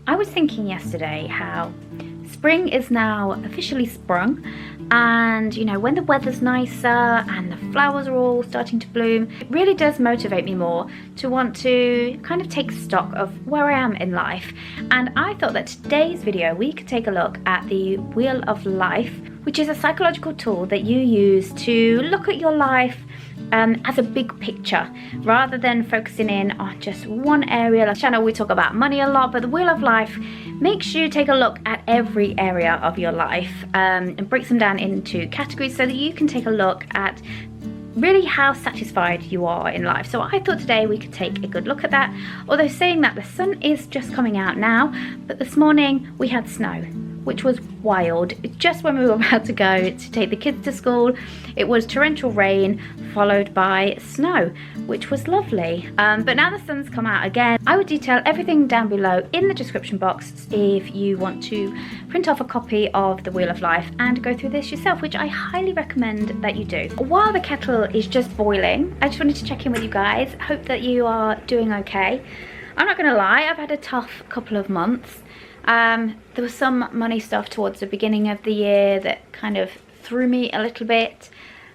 I was thinking yesterday how spring is now officially sprung, and you know, when the weather's nicer and the flowers are all starting to bloom, it really does motivate me more to want to kind of take stock of where I am in life. And I thought that today's video we could take a look at the Wheel of Life, which is a psychological tool that you use to look at your life as a big picture rather than focusing in on just one area. Like channel we talk about money a lot, but the Wheel of Life makes you take a look at every area of your life and breaks them down into categories so that you can take a look at really how satisfied you are in life. So I thought today we could take a good look at that, although saying that the sun is just coming out now, but this morning we had snow, which was wild. Just when we were about to go to take the kids to school, it was torrential rain followed by snow, which was lovely. But now the sun's come out again. I would detail everything down below in the description box if you want to print off a copy of the Wheel of Life and go through this yourself, which I highly recommend that you do. While the kettle is just boiling, I just wanted to check in with you guys. Hope that you are doing okay. I'm not gonna lie, I've had a tough couple of months. There was some money stuff towards the beginning of the year that kind of threw me a little bit,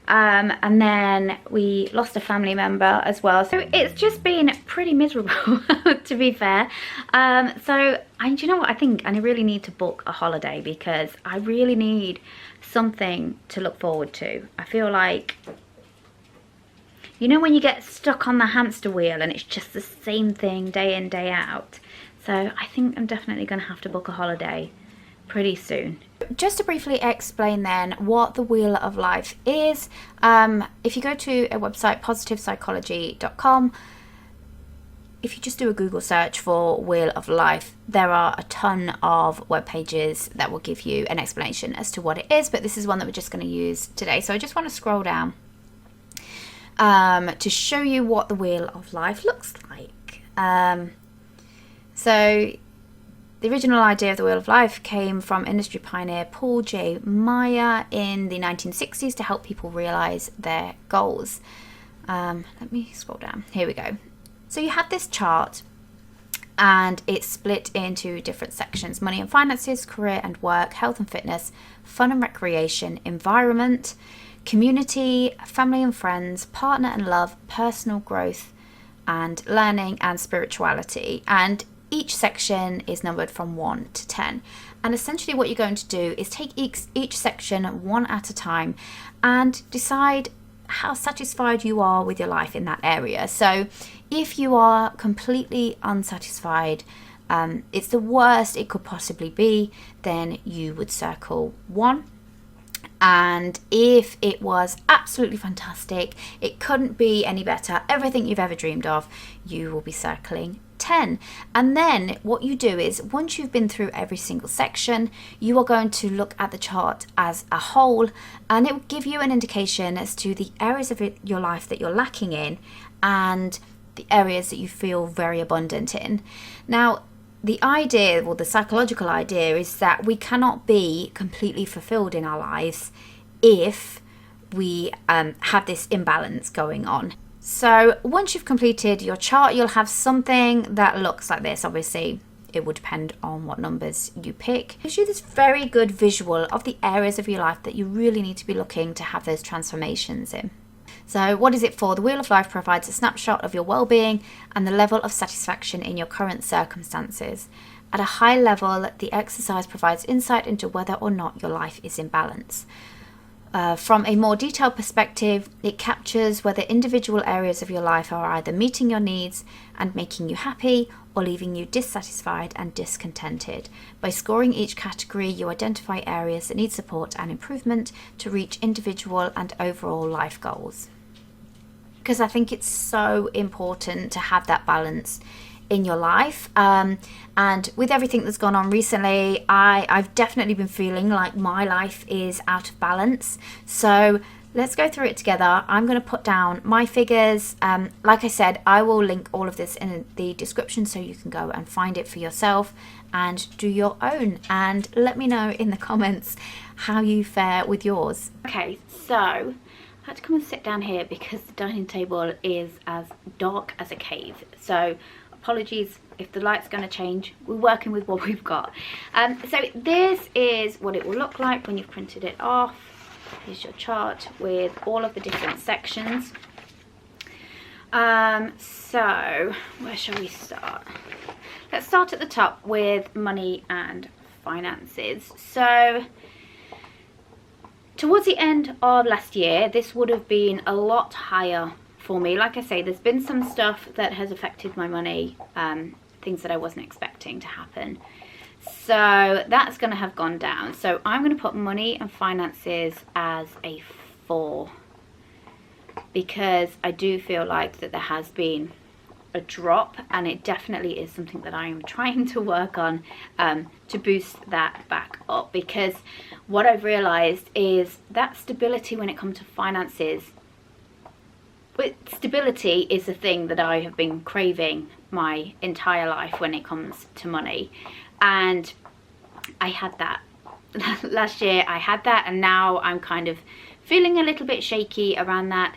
and then we lost a family member as well, so it's just been pretty miserable to be fair. Do you know what, I think I really need to book a holiday because I really need something to look forward to. I feel like, you know, when you get stuck on the hamster wheel and it's just the same thing day in, day out. So I think I'm definitely going to have to book a holiday pretty soon. Just to briefly explain then what the Wheel of Life is, if you go to a website, positivepsychology.com, if you just do a Google search for Wheel of Life, there are a ton of web pages that will give you an explanation as to what it is, but this is one that we're just going to use today. So I just want to scroll down to show you what the Wheel of Life looks like. So the original idea of the Wheel of Life came from industry pioneer Paul J. Meyer in the 1960s to help people realize their goals. Let me scroll down. Here we go. So you have this chart and it's split into different sections: money and finances, career and work, health and fitness, fun and recreation, environment, community, family and friends, partner and love, personal growth, and learning and spirituality. And each section is numbered from 1 to 10. And essentially what you're going to do is take each section one at a time and decide how satisfied you are with your life in that area. So if you are completely unsatisfied, it's the worst it could possibly be, then you would circle 1. And if it was absolutely fantastic, it couldn't be any better, everything you've ever dreamed of, you will be circling 10. And then what you do is, once you've been through every single section, you are going to look at the chart as a whole, and it will give you an indication as to the areas of your life that you're lacking in and the areas that you feel very abundant in. Now, the idea, or the psychological idea, is that we cannot be completely fulfilled in our lives if we have this imbalance going on. So once you've completed your chart, you'll have something that looks like this. Obviously, it would depend on what numbers you pick. It gives you this very good visual of the areas of your life that you really need to be looking to have those transformations in. So what is it for? The Wheel of Life provides a snapshot of your well-being and the level of satisfaction in your current circumstances. At a high level, the exercise provides insight into whether or not your life is in balance. From a more detailed perspective, it captures whether individual areas of your life are either meeting your needs and making you happy or leaving you dissatisfied and discontented. By scoring each category, you identify areas that need support and improvement to reach individual and overall life goals. Because I think it's so important to have that balance in your life, and with everything that's gone on recently, I've definitely been feeling like my life is out of balance. So let's go through it together. I'm going to put down my figures. Like I said, I will link all of this in the description so you can go and find it for yourself and do your own, and let me know in the comments how you fare with yours. Okay, so I had to come and sit down here because the dining table is as dark as a cave, so apologies If the light's going to change, we're working with what we've got. So this is what it will look like when you've printed it off. Here's your chart with all of the different sections. So where shall we start? Let's start at the top with money and finances. So towards the end of last year, this would have been a lot higher for me. Like I say, there's been some stuff that has affected my money, things that I wasn't expecting to happen. So that's going to have gone down. So I'm going to put money and finances as a 4, because I do feel like that there has been a drop, and it definitely is something that I am trying to work on to boost that back up, because what I've realized is that stability when it comes to finances, stability is the thing that I have been craving my entire life when it comes to money, and I had that last year. I had that, and now I'm kind of feeling a little bit shaky around that.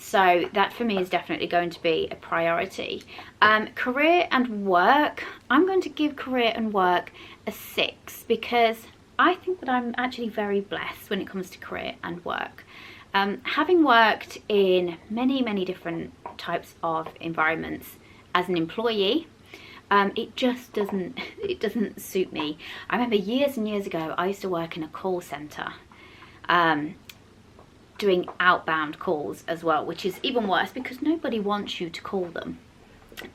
So that for me is definitely going to be a priority. Career and work, I'm going to give career and work a 6, because I think that I'm actually very blessed when it comes to career and work. Having worked in many different types of environments as an employee, it just doesn't suit me. I remember years and years ago, I used to work in a call center, doing outbound calls as well, which is even worse because nobody wants you to call them.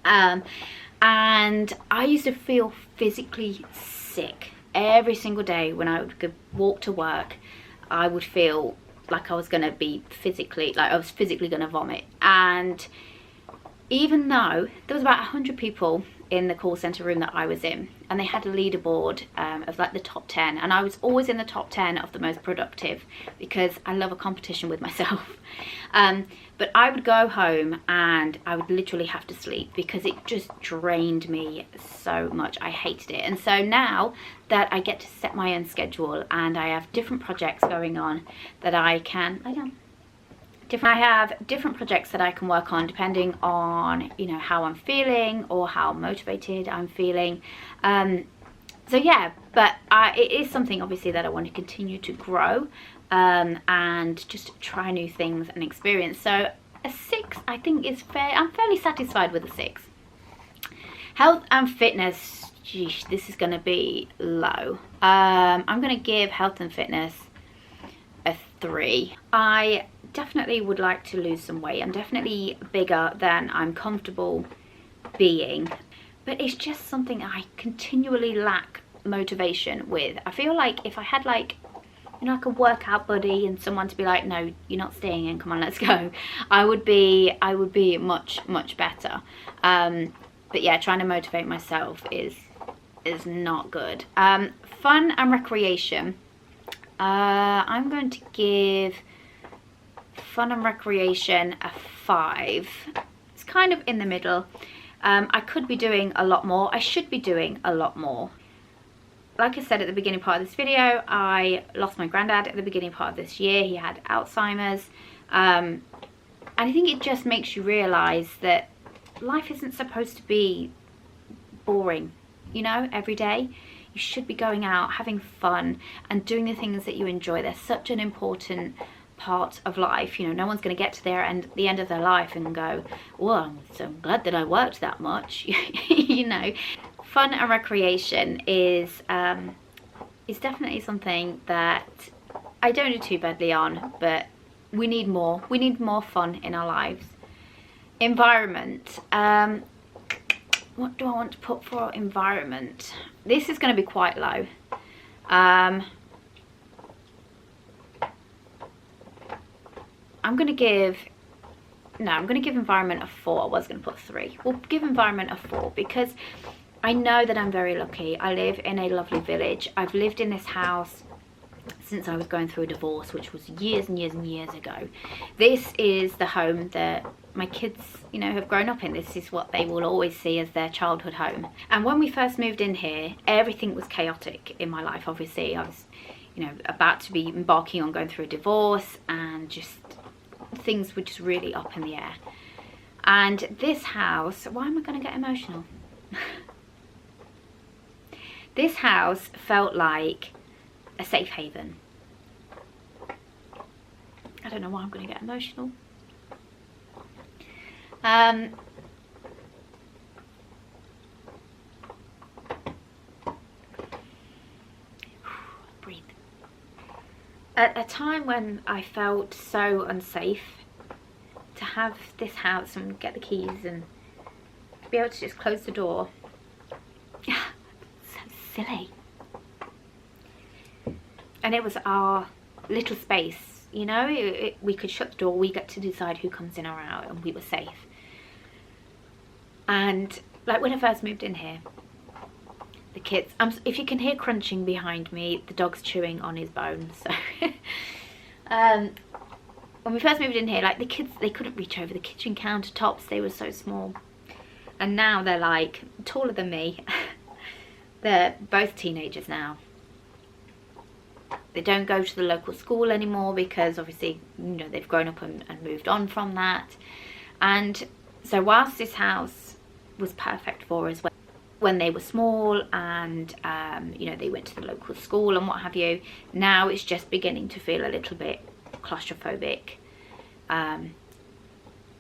And I used to feel physically sick every single day when I would walk to work. I would feel like I was going to be physically, like I was physically going to vomit. And even though there was about 100 people in the call center room that I was in, and they had a leaderboard of like the top 10, and I was always in the top 10 of the most productive, because I love a competition with myself. But I would go home and I would literally have to sleep because it just drained me so much. I hated it. And so now that I get to set my own schedule and I have different projects going on that I have different projects that I can work on depending on, you know, how I'm feeling or how motivated I'm feeling. So yeah, but it is something obviously that I want to continue to grow, and just try new things and experience. So a 6 I think is fair. I'm fairly satisfied with a 6. Health and fitness, geez, this is going to be low. I'm going to give health and fitness a 3. I definitely would like to lose some weight. I'm definitely bigger than I'm comfortable being, but it's just something I continually lack motivation with. I feel like if I had like, you know, like a workout buddy and someone to be like, no, you're not staying in, come on, let's go, I would be much better. But yeah, trying to motivate myself is not good. Fun and recreation, I'm going to give fun and recreation a 5. It's kind of in the middle. I could be doing a lot more. I should be doing a lot more. Like I said at the beginning part of this video, I lost my granddad at the beginning part of this year. He had Alzheimer's. And I think it just makes you realise that life isn't supposed to be boring, you know, every day. You should be going out, having fun and doing the things that you enjoy. They're such an important part of life. You know, no one's going to get to the end of their life and go, well, I'm so glad that I worked that much. You know, fun and recreation is definitely something that I don't do too badly on, but we need more fun in our lives. Environment, what do I want to put for environment? This is going to be quite low. I'm going to give environment a 4. I was going to put 3. We'll give environment a 4 because I know that I'm very lucky. I live in a lovely village. I've lived in this house since I was going through a divorce, which was years and years and years ago. This is the home that my kids, you know, have grown up in. This is what they will always see as their childhood home. And when we first moved in here, everything was chaotic in my life. Obviously, I was, you know, about to be embarking on going through a divorce, and just things were just really up in the air. And this house, why am I going to get emotional? This house felt like a safe haven. I don't know why I'm going to get emotional. Breathe. At a time when I felt so unsafe, to have this house and get the keys and be able to just close the door, so silly. And it was our little space, you know, we could shut the door, we get to decide who comes in or out, and we were safe. And like when I first moved in here, the kids, if you can hear crunching behind me, the dog's chewing on his bone. So when we first moved in here, like the kids, they couldn't reach over the kitchen countertops, they were so small. And now they're like taller than me. They're both teenagers now. They don't go to the local school anymore because obviously, you know, they've grown up and moved on from that. And so whilst this house was perfect for us when they were small and you know, they went to the local school and what have you, now it's just beginning to feel a little bit claustrophobic. And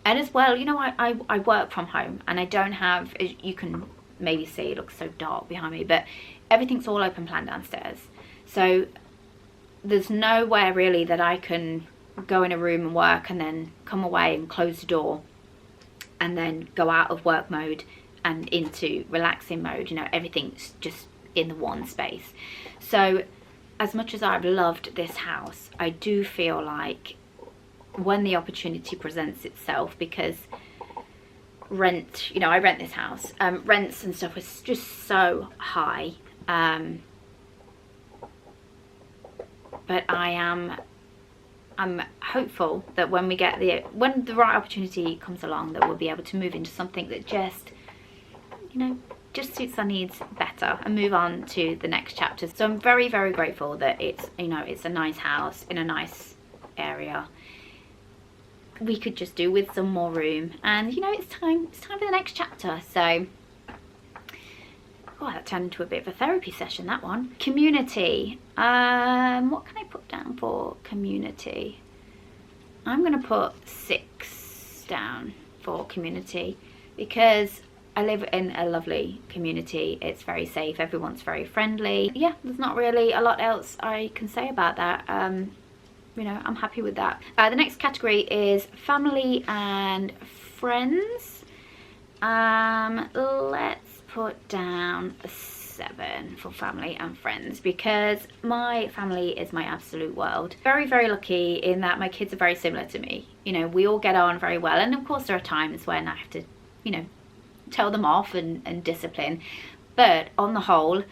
as well, you know, I work from home and I don't have, as you can maybe see, it looks so dark behind me, but everything's all open plan downstairs. So there's nowhere really that I can go in a room and work and then come away and close the door and then go out of work mode and into relaxing mode. You know, everything's just in the one space. So as much as I've loved this house, I do feel like when the opportunity presents itself, because rent, you know, I rent this house, rents and stuff was just so high, but I'm hopeful that when the right opportunity comes along, that we'll be able to move into something that just, you know, just suits our needs better and move on to the next chapter. So I'm very, very grateful that it's, you know, it's a nice house in a nice area. We could just do with some more room, and you know, it's time for the next chapter. So oh, that turned into a bit of a therapy session, that one. Community. What can I put down for community? I'm gonna put 6 down for community because I live in a lovely community. It's very safe, everyone's very friendly. Yeah, there's not really a lot else I can say about that. You know, I'm happy with that. The next category is family and friends. Let's put down a 7 for family and friends because my family is my absolute world. Very, very lucky in that my kids are very similar to me. You know, we all get on very well, and of course there are times when I have to, you know, tell them off and discipline. But on the whole,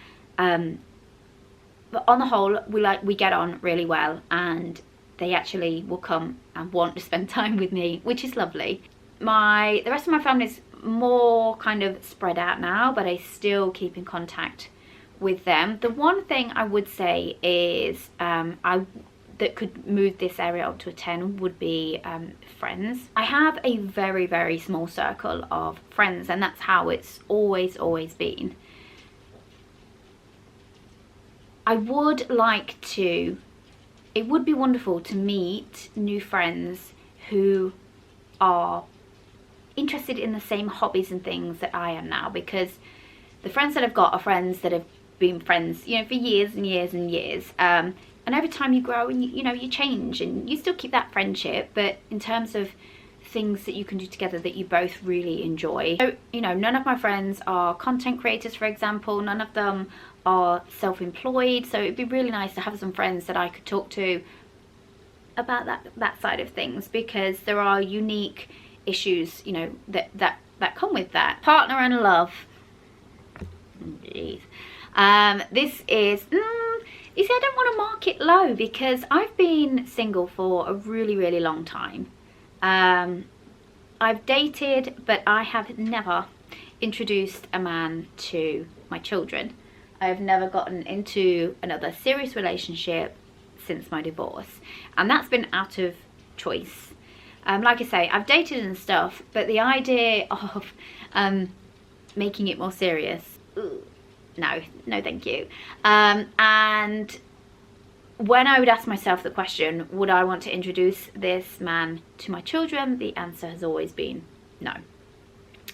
we get on really well, and they actually will come and want to spend time with me, which is lovely. The rest of my family is more kind of spread out now, but I still keep in contact with them. The one thing I would say is that could move this area up to a 10 would be friends. I have a very, very small circle of friends, and that's how it's always been. It would be wonderful to meet new friends who are interested in the same hobbies and things that I am now, because the friends that I've got are friends that have been friends, you know, for years and years and years. And over time you grow and you know, you change and you still keep that friendship, but in terms of things that you can do together that you both really enjoy. So, you know, none of my friends are content creators, for example. None of them are self-employed, so it'd be really nice to have some friends that I could talk to about that side of things, because there are unique issues, you know, that come with that. Partner and love. Jeez. This is you see, I don't want to mark it low because I've been single for a really, really long time. I've dated, but I have never introduced a man to my children. I've never gotten into another serious relationship since my divorce, and that's been out of choice. Like I say, I've dated and stuff, but the idea of making it more serious. Ooh, no thank you. And when I would ask myself the question, would I want to introduce this man to my children, the answer has always been no.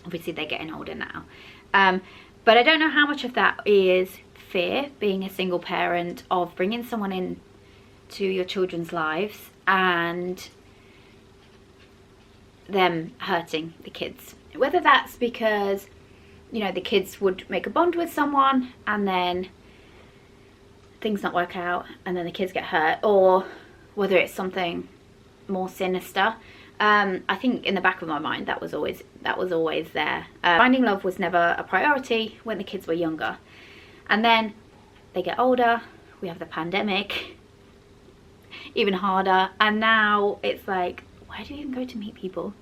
Obviously they're getting older now, but I don't know how much of that is fear, being a single parent, of bringing someone in to your children's lives and them hurting the kids. Whether that's because, you know, the kids would make a bond with someone and then things not work out and then the kids get hurt, or whether it's something more sinister. I think in the back of my mind that was always there. Finding love was never a priority when the kids were younger, and then they get older, we have the pandemic, even harder, and now it's like, where do you even go to meet people?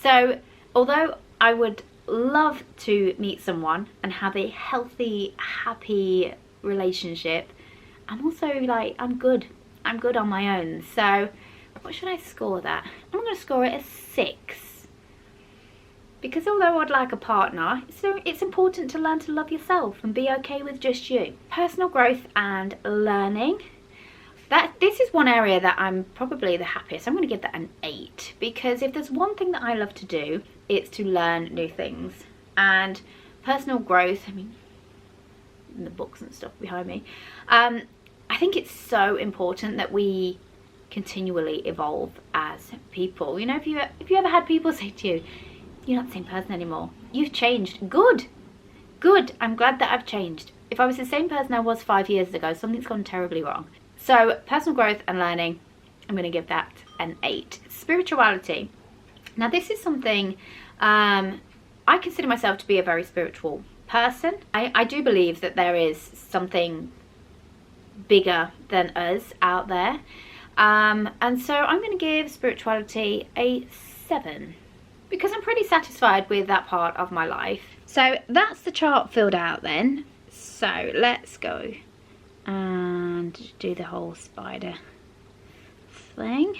So although I would love to meet someone and have a healthy, happy relationship, I'm also like, I'm good on my own. So what should I score that? I'm going to score it a 6. Because although I'd like a partner, it's important to learn to love yourself and be okay with just you. Personal growth and learning. This is one area that I'm probably the happiest. I'm going to give that an 8, because if there's one thing that I love to do, it's to learn new things. And personal growth, I mean, the books and stuff behind me, I think it's so important that we continually evolve as people. You know, if you ever had people say to you, you're not the same person anymore, you've changed, good, I'm glad that I've changed. If I was the same person I was 5 years ago, something's gone terribly wrong. So personal growth and learning, I'm going to give that an 8. Spirituality. Now this is something, I consider myself to be a very spiritual person. I do believe that there is something bigger than us out there. And so I'm going to give spirituality a 7, because I'm pretty satisfied with that part of my life. So that's the chart filled out then. So let's go and do the whole spider thing.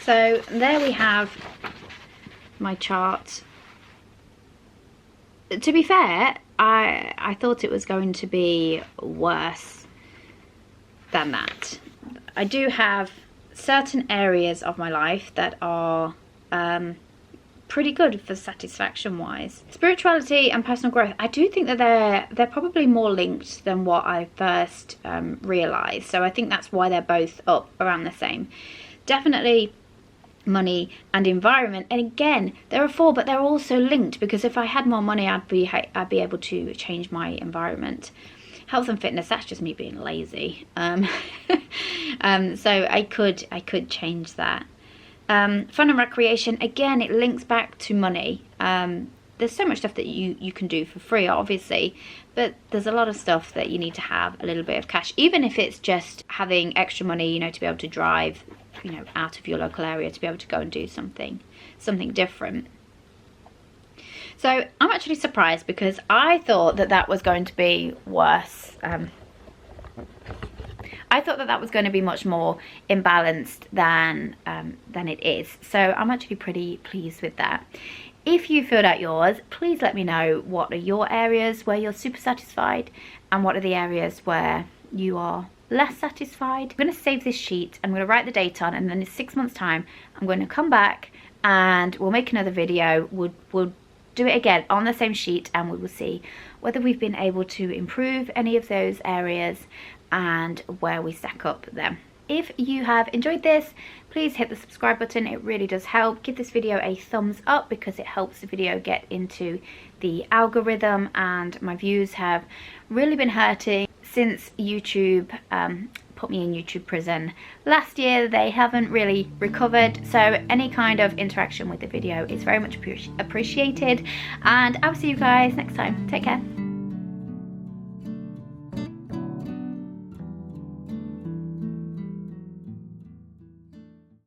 So there we have my chart. To be fair, I thought it was going to be worse than that. I do have certain areas of my life that are pretty good for satisfaction wise. Spirituality and personal growth, I do think that they're probably more linked than what I first realised. So I think that's why they're both up around the same. Definitely money and environment, and again there are 4, but they're also linked, because if I had more money I'd be able to change my environment. Health and fitness, that's just me being lazy. So I could change that. Fun and recreation, again it links back to money. There's so much stuff that you can do for free obviously, but there's a lot of stuff that you need to have a little bit of cash, even if it's just having extra money, you know, to be able to drive, you know, out of your local area, to be able to go and do something different. So I'm actually surprised, because I thought that was going to be worse. I thought that was going to be much more imbalanced than it is. So I'm actually pretty pleased with that. If you filled out yours, please let me know what are your areas where you're super satisfied and what are the areas where you are less satisfied. I'm going to save this sheet, I'm going to write the date on, and then in 6 months time I'm going to come back and we'll make another video. We'll do it again on the same sheet, and we will see whether we've been able to improve any of those areas and where we stack up them. If you have enjoyed this, please hit the subscribe button, it really does help. Give this video a thumbs up, because it helps the video get into the algorithm, and my views have really been hurting since YouTube put me in YouTube prison last year. They haven't really recovered, so any kind of interaction with the video is very much appreciated, and I'll see you guys next time. Take care.